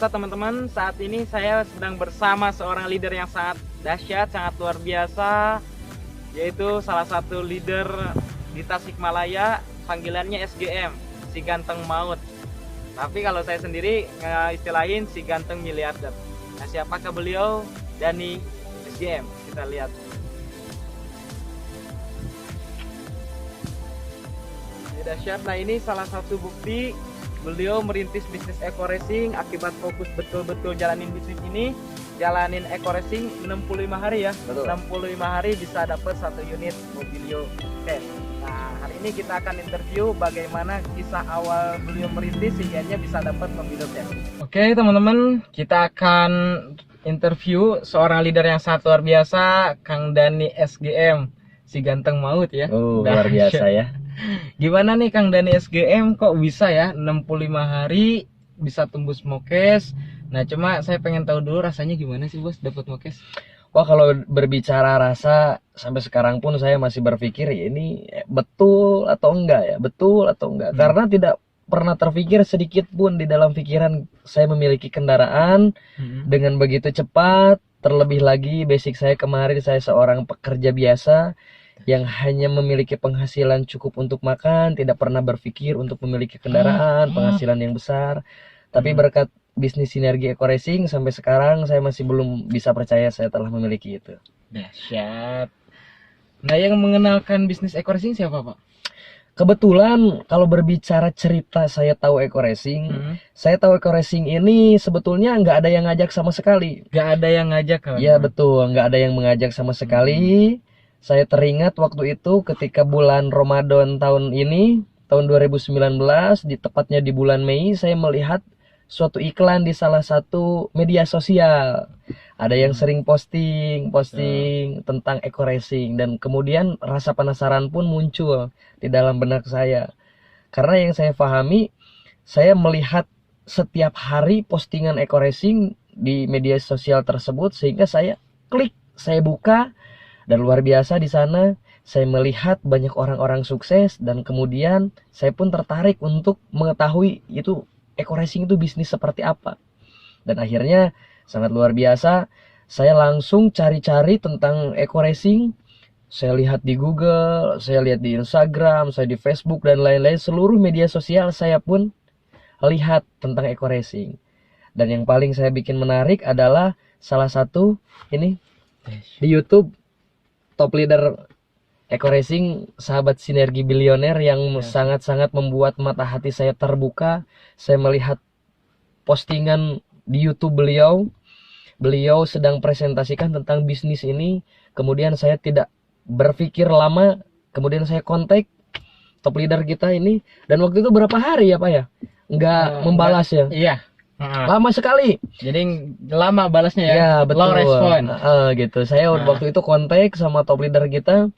biasa teman-teman, saat ini saya sedang bersama seorang leader yang sangat dahsyat, sangat luar biasa, yaitu salah satu leader di Tasikmalaya, panggilannya SGM, si ganteng maut. Tapi kalau saya sendiri istilahin si ganteng miliarder. Nah, siapakah beliau? Dani SGM. Kita lihat. Ini dahsyat. Nah, ini salah satu bukti beliau merintis bisnis eco racing akibat fokus betul-betul jalanin bisnis ini. Jalanin eco racing 65 hari ya. Betul. 65 hari bisa dapat 1 unit Mobilio cash. Nah, hari ini kita akan interview bagaimana kisah awal beliau merintis sehingga bisa dapat Mobilio cash. Oke, teman-teman, kita akan interview seorang leader yang sangat luar biasa, Kang Dani SGM, si ganteng maut ya. Luar biasa ya. Gimana nih Kang Dani SGM kok bisa ya 65 hari bisa tembus mokes? Nah, cuma saya pengen tahu dulu rasanya gimana sih bos dapat mokes? Wah, kalau berbicara rasa sampai sekarang pun saya masih berpikir ya ini betul atau enggak ya, betul atau enggak. Karena tidak pernah terpikir sedikit pun di dalam pikiran saya memiliki kendaraan dengan begitu cepat. Terlebih lagi basic saya kemarin, saya seorang pekerja biasa yang hanya memiliki penghasilan cukup untuk makan, tidak pernah berpikir untuk memiliki kendaraan, penghasilan yang besar. Tapi berkat bisnis Sinergi Eco Racing sampai sekarang saya masih belum bisa percaya saya telah memiliki itu. Dahsyat. Nah, yang mengenalkan bisnis Eco Racing siapa, Pak? Kebetulan kalau berbicara cerita saya tahu Eco Racing, saya tahu Eco Racing ini sebetulnya nggak ada yang ngajak sama sekali. Nggak ada yang ngajak kan? Iya betul, nggak ada yang mengajak sama sekali. Saya teringat waktu itu ketika bulan Ramadan tahun ini, tahun 2019, tepatnya di bulan Mei, saya melihat suatu iklan di salah satu media sosial. Ada yang sering posting tentang Eco Racing, dan kemudian rasa penasaran pun muncul di dalam benak saya. Karena yang saya pahami, saya melihat setiap hari postingan Eco Racing di media sosial tersebut, sehingga saya klik, saya buka. Dan luar biasa di sana saya melihat banyak orang-orang sukses, dan kemudian saya pun tertarik untuk mengetahui itu Eco Racing itu bisnis seperti apa. Dan akhirnya sangat luar biasa, saya langsung cari-cari tentang Eco Racing. Saya lihat di Google, saya lihat di Instagram, saya di Facebook dan lain-lain, seluruh media sosial saya pun lihat tentang Eco Racing. Dan yang paling saya bikin menarik adalah salah satu ini di YouTube, top leader Eco Racing, sahabat Sinergi Bilioner, yang sangat-sangat membuat mata hati saya terbuka. Saya melihat postingan di YouTube beliau sedang presentasikan tentang bisnis ini. Kemudian saya tidak berpikir lama, kemudian saya kontak top leader kita ini, dan waktu itu berapa hari ya Pak ya? Nggak membalas ya? Iya. Lama sekali. Jadi lama balasnya ya? Ya betul. Low respon. Gitu. Saya waktu itu kontak sama top leader kita,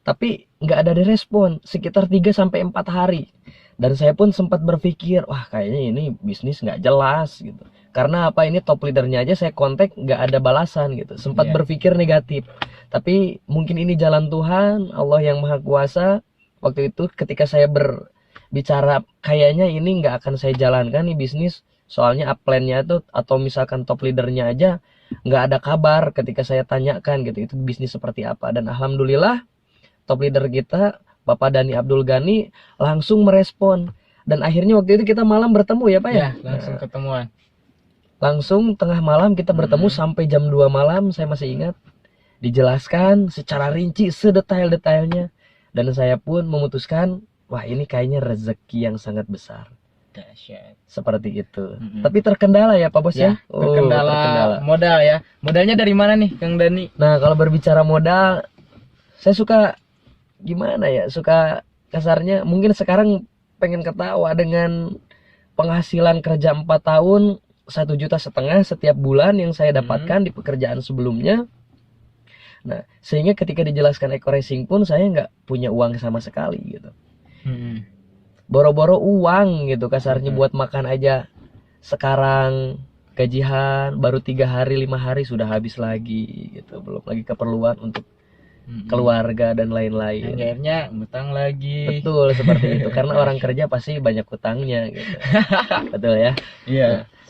tapi nggak ada respon sekitar 3-4 hari. Dan saya pun sempat berpikir, wah kayaknya ini bisnis nggak jelas gitu. Karena apa, ini top leadernya aja saya kontak nggak ada balasan gitu. Sempat berpikir negatif. Tapi mungkin ini jalan Tuhan, Allah yang Maha Kuasa. Waktu itu ketika saya berbicara, kayaknya ini nggak akan saya jalankan nih bisnis. Soalnya upline-nya tuh, atau misalkan top leadernya aja nggak ada kabar ketika saya tanyakan gitu, itu bisnis seperti apa. Dan alhamdulillah top leader kita, Bapak Dani Abdul Ghani, langsung merespon. Dan akhirnya waktu itu kita malam bertemu ya Pak ya? Langsung ketemuan. Langsung tengah malam kita bertemu sampai jam 2 malam, saya masih ingat. Dijelaskan secara rinci, sedetail-detailnya. Dan saya pun memutuskan, wah ini kayaknya rezeki yang sangat besar. Seperti itu. Tapi terkendala ya Pak Bos ya? Terkendala modal ya. Modalnya dari mana nih Kang Dani? Nah, kalau berbicara modal, saya suka gimana ya? Suka kasarnya, mungkin sekarang pengen ketawa dengan penghasilan kerja 4 tahun 1,5 juta setiap bulan yang saya dapatkan di pekerjaan sebelumnya. Nah, sehingga ketika dijelaskan Eco Racing pun saya nggak punya uang sama sekali gitu. Boro-boro uang gitu kasarnya buat makan aja. Sekarang gajian baru 3 hari 5 hari sudah habis lagi gitu. Belum lagi keperluan untuk keluarga dan Yang lain-lain. akhirnya ngutang lagi. Betul seperti itu, karena orang kerja pasti banyak utangnya gitu. Betul ya. Iya.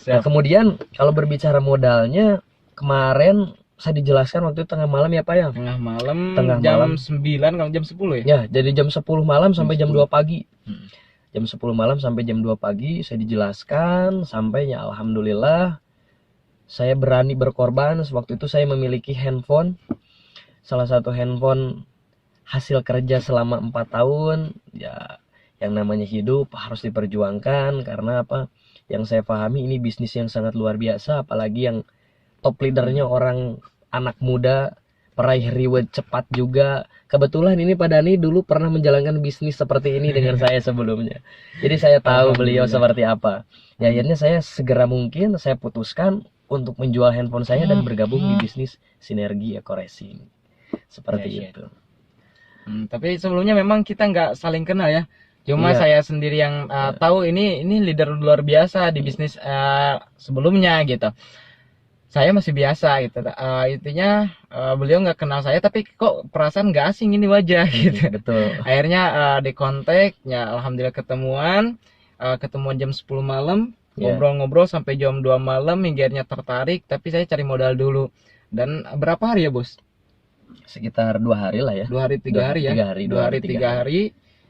Nah, kemudian kalau berbicara modalnya, kemarin saya dijelaskan waktu itu tengah malam ya Pak ya. Tengah malam, Tengah jam malam. 9 kalau jam 10 ya? Ya, jadi jam 10 malam sampai jam 2 pagi. Hmm. Jam 10 malam sampai jam 2 pagi saya dijelaskan, sampainya alhamdulillah saya berani berkorban. Waktu itu saya memiliki handphone, salah satu handphone hasil kerja selama 4 tahun. Ya, yang namanya hidup harus diperjuangkan, karena apa? Yang saya pahami ini bisnis yang sangat luar biasa, apalagi yang top leadernya orang anak muda, peraih reward cepat juga. Kebetulan ini Pak Dani dulu pernah menjalankan bisnis seperti ini dengan saya sebelumnya. Jadi saya tahu beliau seperti apa. Ya, akhirnya saya segera mungkin saya putuskan untuk menjual handphone saya dan bergabung di bisnis Sinergi Eco Racing. Seperti Ya, ya. itu. Tapi sebelumnya memang kita nggak saling kenal ya. Cuma Iya. saya sendiri yang tahu ini leader luar biasa di bisnis sebelumnya gitu. Saya masih biasa gitu. Intinya beliau nggak kenal saya, tapi kok perasaan nggak asing ini wajah gitu. Betul. Akhirnya di kontak, ya alhamdulillah ketemuan jam 10 malam, Ya. ngobrol-ngobrol sampai jam 2 malam, hingga akhirnya tertarik, tapi saya cari modal dulu. Dan berapa hari ya bos? Sekitar 2 hari lah ya. 2 hari 3 hari ya? 3 hari. 2 hari 3 hari,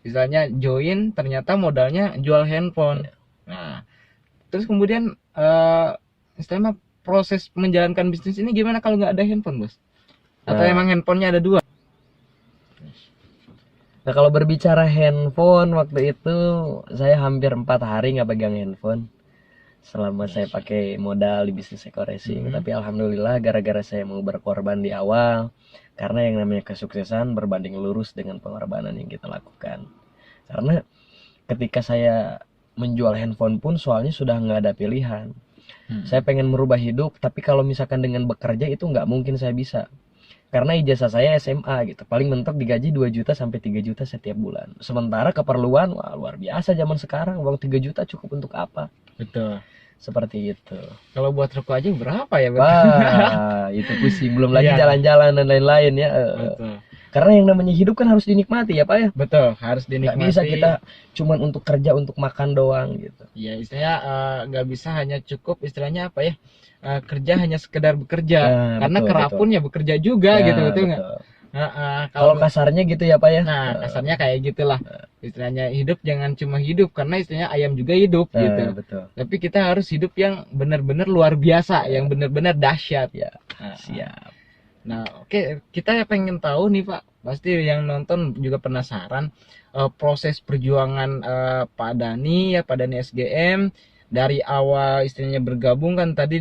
misalnya join, ternyata modalnya jual handphone. Nah, terus kemudian istilahnya proses menjalankan bisnis ini gimana kalau nggak ada handphone bos? Atau Nah. emang handphonenya ada 2? Nah, kalau berbicara handphone, waktu itu saya hampir 4 hari nggak pegang handphone selama saya pakai modal di bisnis Eco Racing. Tapi alhamdulillah gara-gara saya mau berkorban di awal, karena yang namanya kesuksesan berbanding lurus dengan pengorbanan yang kita lakukan. Karena ketika saya menjual handphone pun soalnya sudah nggak ada pilihan. Saya pengen merubah hidup, tapi kalau misalkan dengan bekerja itu nggak mungkin saya bisa. Karena ijazah saya SMA gitu, paling mentok digaji 2 juta sampai 3 juta setiap bulan. Sementara keperluan, wah luar biasa zaman sekarang, uang 3 juta cukup untuk apa? Betul. Seperti itu. Kalau buat rokok aja berapa ya bos? Wah, itu pusing. Belum lagi Iya. jalan-jalan dan lain-lain ya. Betul. Karena yang namanya hidup kan harus dinikmati ya Pak ya. Betul, harus Nggak dinikmati. bisa kita cuman untuk kerja, untuk makan doang gitu. Ya istilahnya nggak bisa hanya cukup istilahnya apa ya, kerja hanya sekedar bekerja, Nah, karena betul, kerapun ya bekerja juga Ya, gitu, betul nggak? betul. Kalau Kalau kasarnya gitu ya Pak ya. nah kasarnya kayak gitulah, istilahnya hidup jangan cuma hidup, karena istilahnya ayam juga hidup Nah, gitu. betul. Tapi kita harus hidup yang benar-benar luar biasa, yang benar-benar dahsyat. Ya, Nah, siap. Nah, oke, kita pengen tahu nih Pak, pasti yang nonton juga penasaran proses perjuangan Pak Dani ya, Pak Dani SGM dari awal istilahnya bergabung kan tadi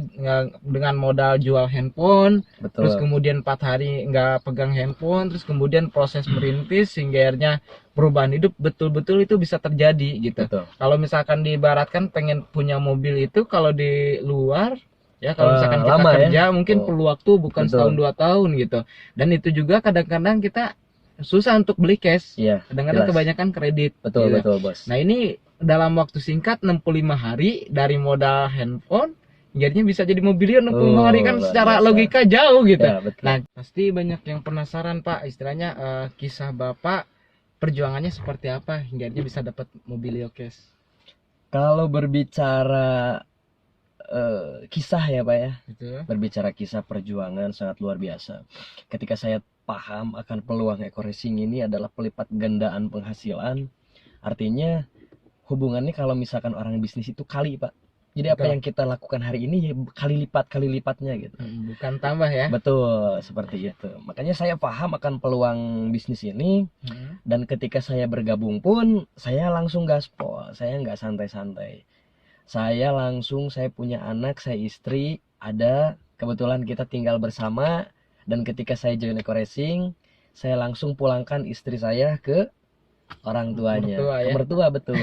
dengan modal jual handphone, terus Betul. kemudian 4 hari nggak pegang handphone, terus kemudian proses merintis hingga akhirnya perubahan hidup betul-betul itu bisa terjadi gitu. Betul. Kalau misalkan diibaratkan pengen punya mobil itu kalau di luar ya, kalau misalkan kita lama ya. kerja mungkin perlu waktu bukan Betul. setahun 2 tahun gitu. Dan itu juga kadang-kadang kita susah untuk beli cash. Iya. Kadang-kadang jelas. kebanyakan kredit. Betul, gitu. betul, Bos. Nah, ini dalam waktu singkat 65 hari dari modal handphone jadinya bisa jadi mobil 65 hari kan, luar secara biasa. logika jauh gitu. Ya, betul. Nah, pasti banyak yang penasaran Pak, istilahnya kisah Bapak perjuangannya seperti apa hingga akhirnya bisa dapat Mobilio Cash. Kalau berbicara kisah ya Pak ya, Gitu. berbicara kisah perjuangan sangat luar biasa. Ketika saya paham akan peluang Eco Racing ini adalah pelipat gandaan penghasilan, artinya hubungannya kalau misalkan orang bisnis itu kali Pak. Jadi apa Betul. yang kita lakukan hari ini ya kali lipatnya gitu. Bukan tambah ya. Betul, seperti itu. Makanya saya paham akan peluang bisnis ini, dan ketika saya bergabung pun saya langsung gaspol, saya nggak santai-santai. Saya punya anak, saya istri, ada, kebetulan kita tinggal bersama, dan ketika saya join Eco Racing, saya langsung pulangkan istri saya ke orang tuanya. Mertua, ya? Ke mertua, betul.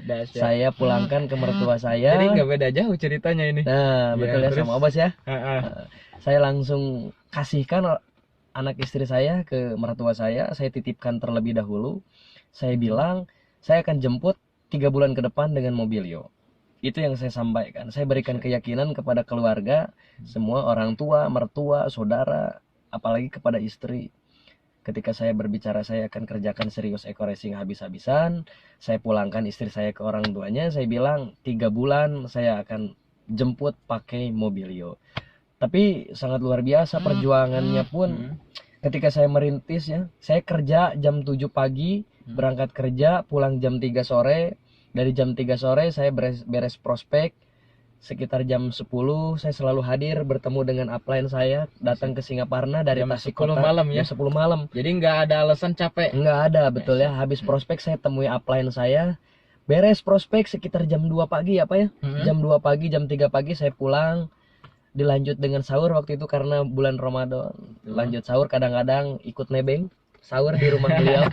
Dahsyat. Saya pulangkan ke mertua saya. Jadi nggak beda jauh ceritanya ini. Nah, Iya, betul ya, terus? sama Bos ya. Heeh. Saya langsung kasihkan anak istri saya ke mertua saya titipkan terlebih dahulu. Saya bilang, saya akan jemput 3 bulan ke depan dengan Mobilio. Itu yang saya sampaikan. Saya berikan keyakinan kepada keluarga, semua orang tua, mertua, saudara, apalagi kepada istri. Ketika saya berbicara saya akan kerjakan serius Eko Racing habis-habisan, saya pulangkan istri saya ke orang tuanya, saya bilang 3 bulan saya akan jemput pakai Mobilio. Tapi sangat luar biasa perjuangannya pun. Ketika saya merintis ya, saya kerja jam 7 pagi, berangkat kerja, pulang jam 3 sore. Dari jam 3 sore saya beres prospek. Sekitar jam 10 saya selalu hadir bertemu dengan upline saya, datang ke Singaparna dari Jam Tasik 10 Kota. malam ya? Jam 10 malam. Jadi nggak ada alasan capek. Nggak ada, betul ya. Habis prospek saya temui upline saya. Beres prospek sekitar jam 2 pagi apa ya? Jam 2 pagi, jam 3 pagi saya pulang. Dilanjut dengan sahur waktu itu karena bulan Ramadan. Lanjut sahur, kadang-kadang ikut nebeng sahur di rumah beliau.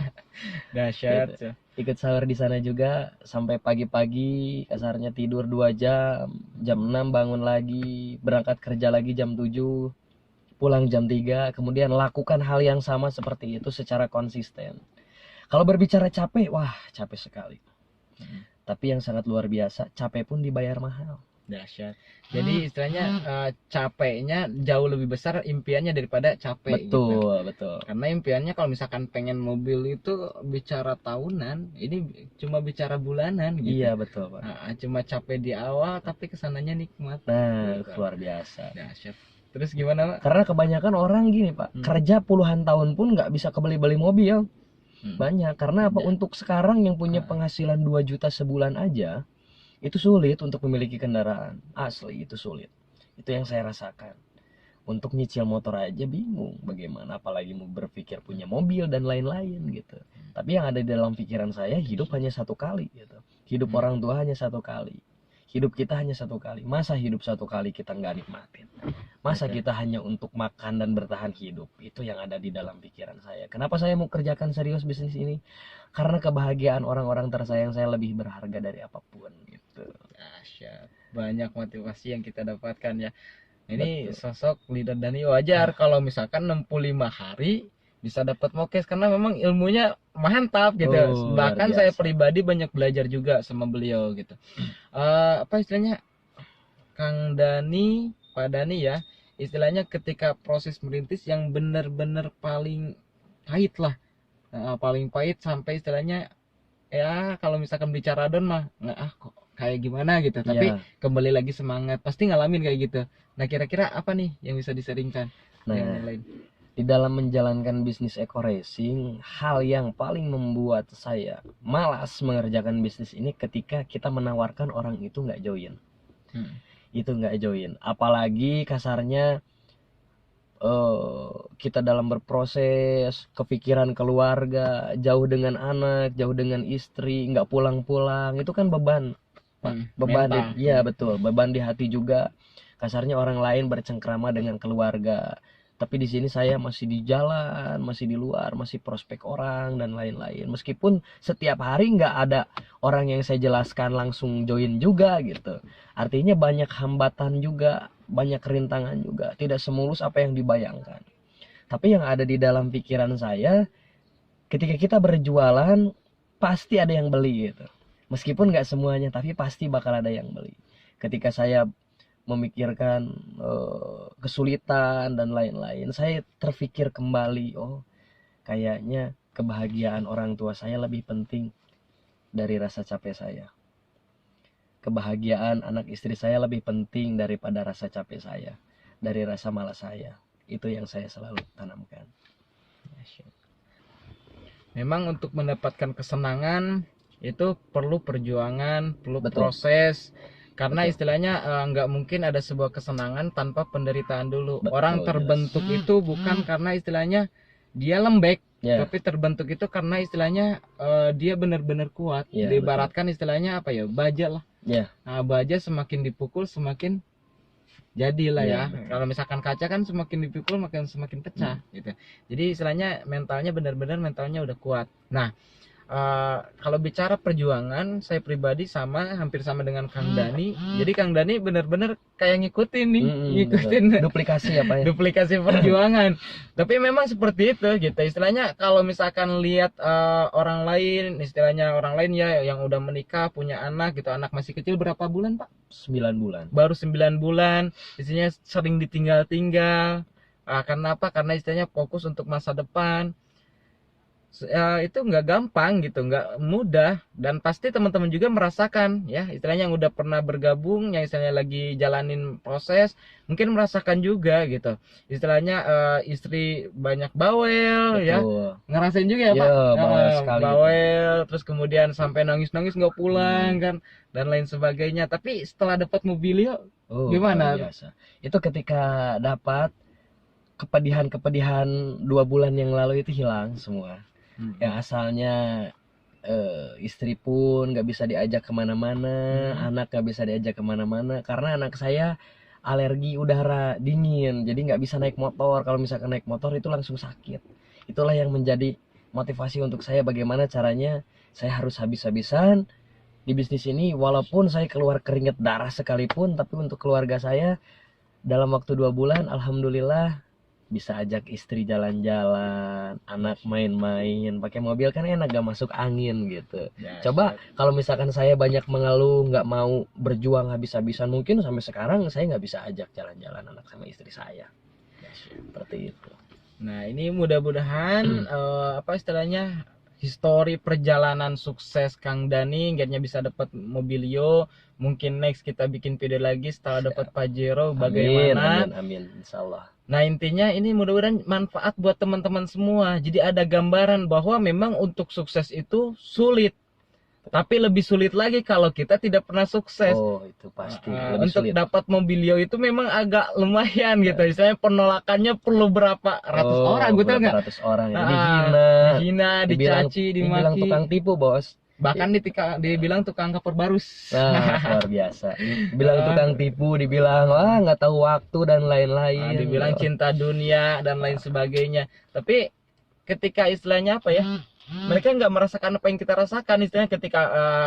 Dahsyat. Gitu. Ikut sahur di sana juga sampai pagi-pagi, kasarnya tidur 2 jam. Jam 6 bangun lagi, berangkat kerja lagi jam 7, pulang jam 3, kemudian lakukan hal yang sama seperti itu secara konsisten. Kalau berbicara capek, wah capek sekali. Tapi yang sangat luar biasa, capek pun dibayar mahal. Dahsyat. Jadi istilahnya capeknya jauh lebih besar impiannya daripada capek. Betul, gitu. betul. Karena impiannya kalau misalkan pengen mobil itu bicara tahunan, ini cuma bicara bulanan gitu. Iya, betul, Pak. Cuma capek di awal tapi kesananya nikmat. Nah, Gitu. luar biasa. Dahsyat. Terus gimana, Pak? Karena kebanyakan orang gini, Pak, kerja puluhan tahun pun nggak bisa kebeli-beli mobil. Banyak. Karena apa? Untuk sekarang yang punya penghasilan 2 juta sebulan aja, itu sulit untuk memiliki kendaraan. Asli, itu sulit. Itu yang saya rasakan. Untuk nyicil motor aja bingung bagaimana, apalagi mau berpikir punya mobil dan lain-lain gitu. Tapi yang ada di dalam pikiran saya, hidup hanya satu kali gitu. Hidup orang tua hanya satu kali. Hidup kita hanya satu kali. Masa hidup satu kali kita nggak nikmatin? Masa kita hanya untuk makan dan bertahan hidup? Itu yang ada di dalam pikiran saya. Kenapa saya mau kerjakan serius bisnis ini? Karena kebahagiaan orang-orang tersayang saya lebih berharga dari apapun gitu. Dahsyat. Banyak motivasi yang kita dapatkan ya. Ini Betul. sosok leader Dani wajar kalau misalkan 65 hari bisa dapat mokes karena memang ilmunya mantap gitu. Oh, luar Bahkan saya biasa. pribadi banyak belajar juga sama beliau gitu. Apa istilahnya, Kang Dani, Pak Dani ya, istilahnya ketika proses merintis yang benar-benar paling pahit lah. Paling pahit sampai istilahnya ya kalau misalkan bicara don mah nggak kok kayak gimana gitu, tapi Iya. kembali lagi semangat pasti ngalamin kayak gitu. Nah kira-kira apa nih yang bisa diseringkan yang Nah, lain? di dalam menjalankan bisnis Eko Racing, hal yang paling membuat saya malas mengerjakan bisnis ini ketika kita menawarkan orang itu nggak join. Itu nggak join. Apalagi kasarnya kita dalam berproses, kepikiran keluarga, jauh dengan anak, jauh dengan istri, nggak pulang-pulang, itu kan beban. Pak. Beban mental. iya betul, beban di hati juga. Kasarnya orang lain bercengkrama dengan keluarga. Tapi di sini saya masih di jalan, masih di luar, masih prospek orang dan lain-lain. Meskipun setiap hari nggak ada orang yang saya jelaskan langsung join juga gitu. Artinya banyak hambatan juga, banyak rintangan juga. Tidak semulus apa yang dibayangkan. Tapi yang ada di dalam pikiran saya, ketika kita berjualan, pasti ada yang beli gitu. Meskipun nggak semuanya, tapi pasti bakal ada yang beli. Ketika saya memikirkan kesulitan dan lain-lain, saya terpikir kembali, oh kayaknya kebahagiaan orang tua saya lebih penting dari rasa capek saya. Kebahagiaan anak istri saya lebih penting daripada rasa capek saya, dari rasa malas saya. Itu yang saya selalu tanamkan. Memang untuk mendapatkan kesenangan itu perlu perjuangan, perlu Betul. proses. Karena Betul. istilahnya nggak mungkin ada sebuah kesenangan tanpa penderitaan dulu. Betul, Orang terbentuk itu bukan karena istilahnya dia lembek, Ya, tapi terbentuk itu karena istilahnya dia benar-benar kuat. Ya, Diibaratkan istilahnya apa ya, baja lah. ya, Nah, baja semakin dipukul semakin jadilah Ya, ya. Kalau misalkan kaca kan semakin dipukul makin semakin pecah gitu. Jadi istilahnya mentalnya benar-benar mentalnya udah kuat. Nah, kalau bicara perjuangan, saya pribadi hampir sama dengan Kang Dani. Jadi Kang Dani benar-benar kayak ngikutin nih, ngikutin betul. Duplikasi apa ya? duplikasi perjuangan. Tapi memang seperti itu gitu. Istilahnya kalau misalkan lihat orang lain, istilahnya orang lain ya yang udah menikah, punya anak gitu, anak masih kecil berapa bulan, Pak? 9 bulan. Baru 9 bulan, istilahnya sering ditinggal-tinggal. Karena apa? Karena istilahnya fokus untuk masa depan. itu nggak gampang gitu, nggak mudah, dan pasti teman-teman juga merasakan ya, istilahnya yang udah pernah bergabung, yang istilahnya lagi jalanin proses, mungkin merasakan juga gitu. Istilahnya istri banyak bawel ya, Betul. ngerasain juga ya Iya, Pak. bawel sekali gitu. Bawel, terus kemudian sampai nangis-nangis nggak pulang kan, dan lain sebagainya. Tapi setelah dapat mobilio, Oh, gimana? luar biasa. Itu ketika dapat kepedihan-kepedihan 2 bulan yang lalu itu hilang semua. Yang asalnya istri pun nggak bisa diajak kemana-mana, anak nggak bisa diajak kemana-mana karena anak saya alergi udara dingin, jadi nggak bisa naik motor. Kalau misalkan naik motor itu langsung sakit. Itulah yang menjadi motivasi untuk saya, bagaimana caranya saya harus habis-habisan di bisnis ini, walaupun saya keluar keringat darah sekalipun, tapi untuk keluarga saya dalam waktu 2 bulan alhamdulillah bisa ajak istri jalan-jalan, anak main-main, pakai mobil kan enak, gak masuk angin gitu. Coba kalau misalkan saya banyak mengeluh, nggak mau berjuang habis-habisan, mungkin sampai sekarang saya nggak bisa ajak jalan-jalan anak sama istri saya. Seperti itu. Nah, ini mudah-mudahan apa istilahnya, histori perjalanan sukses Kang Dani akhirnya bisa dapat mobilio. Mungkin next kita bikin video lagi setelah dapat Pajero bagaimana. Amin, insyaallah. Nah, intinya ini mudah-mudahan manfaat buat teman-teman semua. Jadi ada gambaran bahwa memang untuk sukses itu sulit. Tapi lebih sulit lagi kalau kita tidak pernah sukses. Oh, itu pasti lebih Untuk sulit. dapat mobilio itu memang agak lumayan gitu. Misalnya penolakannya perlu berapa ratus orang, gue tahu nggak? Ratus orang ya. Dihina, dicaci, dibilang dimaki. tukang tipu, Bos. Bahkan dibilang tukang keperbarus. Nah, luar biasa. Dibilang tukang tipu, dibilang wah nggak tahu waktu dan lain-lain. Dibilang cinta dunia dan lain sebagainya. Tapi ketika istilahnya apa ya? Mereka nggak merasakan apa yang kita rasakan, istilahnya ketika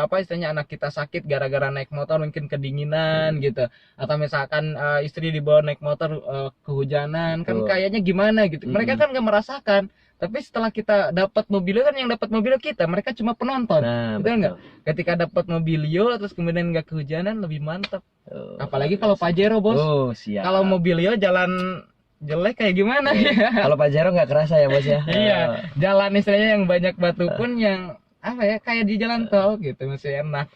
apa istilahnya anak kita sakit gara-gara naik motor mungkin kedinginan gitu, atau misalkan istri dibawa naik motor kehujanan, kan kayaknya gimana gitu. Mereka kan nggak merasakan. Tapi setelah kita dapat mobilio, kan yang dapat mobilio kita, mereka cuma penonton. Nah, betul nggak? Ketika dapat mobilio terus kemudian nggak kehujanan, lebih mantap. Apalagi kalau Pajero, Bos. Oh, siap. Kalau mobilio jalan jelek kayak gimana ya? Kalau Pajero nggak kerasa ya, Bos ya. Iya, jalan istilahnya yang banyak batu pun yang apa ya, kayak di jalan tol gitu, masih enak.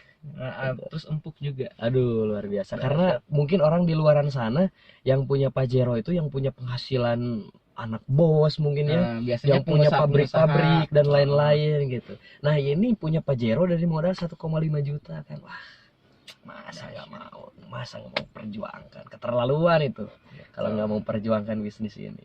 Terus empuk juga. Aduh, luar biasa. Karena mungkin orang di luaran sana yang punya Pajero itu yang punya penghasilan anak bos mungkin ya, yang punya pabrik-pabrik dan lain-lain gitu. Nah, ini punya Pajero dari modal 1,5 juta kan. Wah, masa nggak mau perjuangkan, keterlaluan itu kalau nggak mau perjuangkan bisnis ini.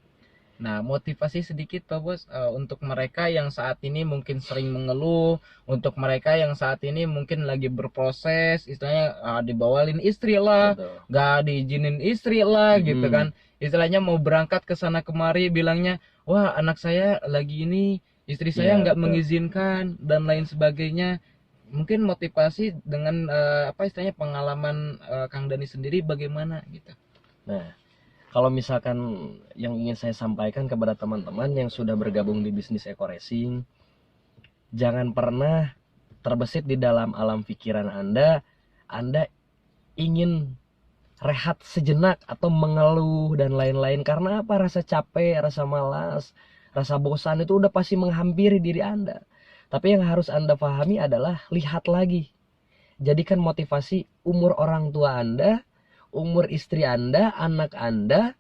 Nah, motivasi sedikit Pak Bos untuk mereka yang saat ini mungkin sering mengeluh, untuk mereka yang saat ini mungkin lagi berproses, istilahnya dibawalin istri lah, nggak diizinin istri lah gitu kan. Istilahnya mau berangkat ke sana kemari bilangnya, wah anak saya lagi ini, istri saya nggak mengizinkan dan lain sebagainya. Mungkin motivasi dengan apa istilahnya pengalaman Kang Dani sendiri bagaimana gitu. Nah, kalau misalkan yang ingin saya sampaikan kepada teman-teman yang sudah bergabung di bisnis Eko Racing, jangan pernah terbesit di dalam alam pikiran Anda ingin rehat sejenak atau mengeluh dan lain-lain. Karena apa? Rasa capek, rasa malas, rasa bosan itu udah pasti menghampiri diri Anda. Tapi yang harus Anda pahami adalah lihat lagi. Jadikan motivasi umur orang tua Anda, umur istri Anda, anak Anda,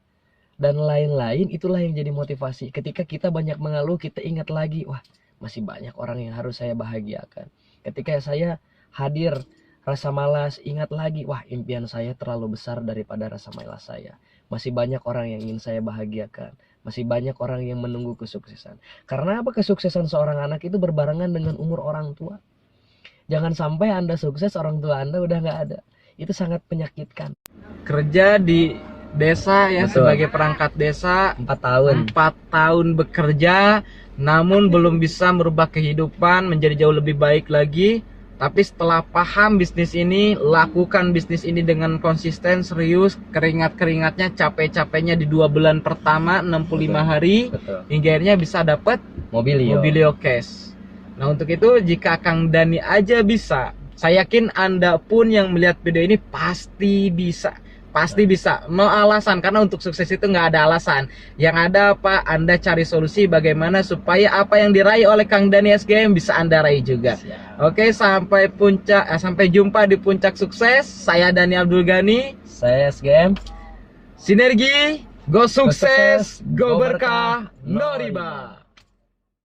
dan lain-lain. Itulah yang jadi motivasi. Ketika kita banyak mengeluh, kita ingat lagi, wah masih banyak orang yang harus saya bahagiakan. Ketika saya hadir rasa malas, ingat lagi, wah impian saya terlalu besar daripada rasa malas saya. Masih banyak orang yang ingin saya bahagiakan. Masih banyak orang yang menunggu kesuksesan. Karena apa? Kesuksesan seorang anak itu berbarengan dengan umur orang tua. Jangan sampai Anda sukses, orang tua Anda udah nggak ada. Itu sangat menyakitkan. Kerja di desa ya. Betul. Sebagai perangkat desa 4 tahun. 4 tahun bekerja, namun belum bisa merubah kehidupan menjadi jauh lebih baik lagi. Tapi setelah paham bisnis ini, lakukan bisnis ini dengan konsisten, serius, keringat-keringatnya, capek-capeknya di 2 bulan pertama, 65 hari, hingga akhirnya bisa dapat mobilio cash. Nah, untuk itu jika Kang Dani aja bisa, saya yakin Anda pun yang melihat video ini pasti bisa. pasti bisa. No alasan, karena untuk sukses itu nggak ada alasan. Yang ada apa? Anda cari solusi bagaimana supaya apa yang diraih oleh Kang Dani SGM bisa Anda raih juga. Siap. Oke, sampai jumpa di puncak sukses. Saya Dani Abdul Ghani. Saya SGM. Sinergi, go sukses, Go go berkah, berkah, no no riba.